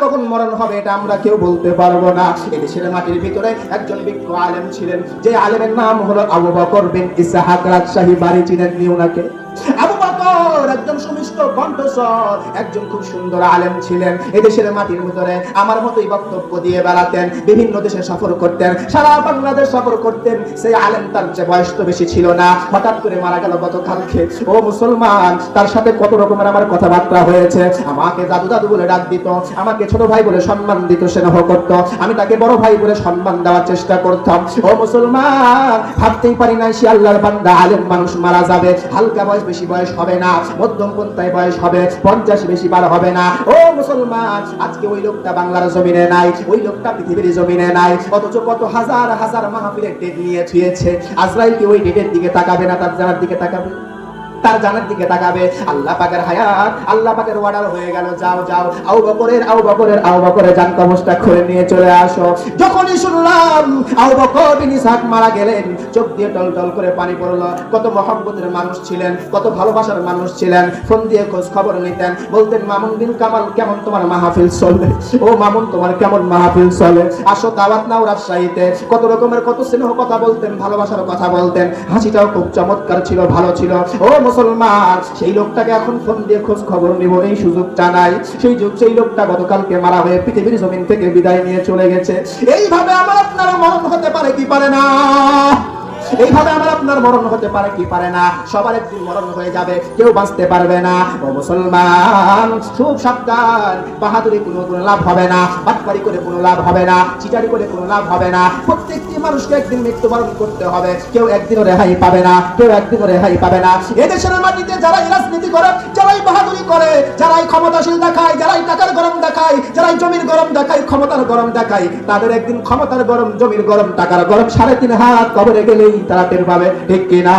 কখন মরণ হবে এটা আমরা কেউ বলতে পারবো না। এদেশের মাটির ভিতরে একজন বিজ্ঞ আলেম ছিলেন, যে আলেমের নাম হলো আবু বকর বিন ইসহাক রাজশাহী বাড়ি। চিনেন নি ওনাকে? আবু বকর একজন সুমিষ্ট কণ্ঠস্বর, একজন খুব সুন্দর আলেম ছিলেন। এদেশের মাটির ভিতরে আমার মতোই বক্তব্য দিয়ে বেড়াতেন, বিভিন্ন দেশে সফর করতেন, সারা বাংলাদেশ সফর করতেন। সেই আলেম, তার যে বয়স তো বেশি ছিল না, হঠাৎ করে মারা গেল গতকালকে। ও মুসলমান, তার সাথে কত রকমের আমার কথাবার্তা হয়েছে। আমাকে দাদু দাদু বলে ডাক দিত, আমাকে ছোট ভাই বলে সম্মান দিত, স্নেহ করত। আমি তাকে বড় ভাই বলে সম্মান দেওয়ার চেষ্টা করতাম। ও মুসলমান, ভাবতেই পারি না সে আল্লাহর বান্দা আলেম মানুষ মারা যাবে। হালকা বয়স, বেশি বয়স হবে না, মধ্যম পন্থায় বয়স হবে, 50 বেশি পার হবে না। ও মুসলমান, আজকে ওই লোকটা বাংলার জমিনে নাই, ওই লোকটা পৃথিবীর জমিনে নাই, অথচ কত হাজার হাজার মাহফিলের ডেট নিয়ে ছুঁয়েছে। আজরাইল কি ওই ডেটের দিকে তাকাবে না? তার জানার দিকে তাকাবে, তার জানার দিকে তাকাবে। আল্লাহ পাকের হায়াত, আল্লাহ পাকের অর্ডার হয়ে গেল, যাও যাও আবু বকরের জান কবজটা খুলে নিয়ে চলে আসো। যখনই শুনলাম আবু বকর বিন ইসহাক মারা গেলেন, চোখ দিয়ে টলটল করে পানি পড়লো। কত মহব্বতের মানুষ ছিলেন, কত ভালোবাসার মানুষ ছিলেন। ফোন দিয়ে খোঁজ খবর নিতেন, বলতেন মামুন বিন কামাল, কেমন তোমার মাহফিল চলে? ও মামুন, তোমার কেমন মাহফিল চলে? আসো দাওয়াত নাও রাজশাহীতে। কত রকমের, কত স্নেহ কথা বলতেন, ভালোবাসার কথা বলতেন। হাসিটাও খুব চমৎকার ছিল, ভালো ছিল। ও মুসলমান, সেই লোকটাকে এখন ফোন দিয়ে খোঁজ খবর নিব, এই সুযোগটা নাই। সেই লোকটা গতকালকে মারা হয়ে পৃথিবীর জমিন থেকে বিদায় নিয়ে চলে গেছে। এইভাবে আমার আপনার মরণ হতে পারে কি পারে না? এইভাবে আমার আপনার মরণ হতে পারে কি পারে না? সবার একদিন মরণ হয়ে যাবে, কেউ বাঁচতে পারবে না। ও মুসলমান, খুব সাবধান। বাহাদুরি কোনো লাভ হবে না, বাটপারি করে কোনো লাভ হবে না, চিটারি করে কোনো লাভ হবে না। প্রত্যেকটি মানুষকে একদিন মৃত্যুবরণ করতে হবে, কেউ একদিনও রেহাই পাবে না, কেউ একদিনও রেহাই পাবে না। এদেশের মাটিতে যারাই রাজনীতি করে, যারাই বাহাদুরি করে, যারাই ক্ষমতাশীল দেখায়, যারাই টাকার গরম দেখায়, যারাই জমির গরম দেখায়, ক্ষমতার গরম দেখায়, তাদের একদিন ক্ষমতার গরম, জমির গরম, টাকার গরম 3.5 হাত কবরে গেলেই তারা টের পাবে, ঠিক কিনা?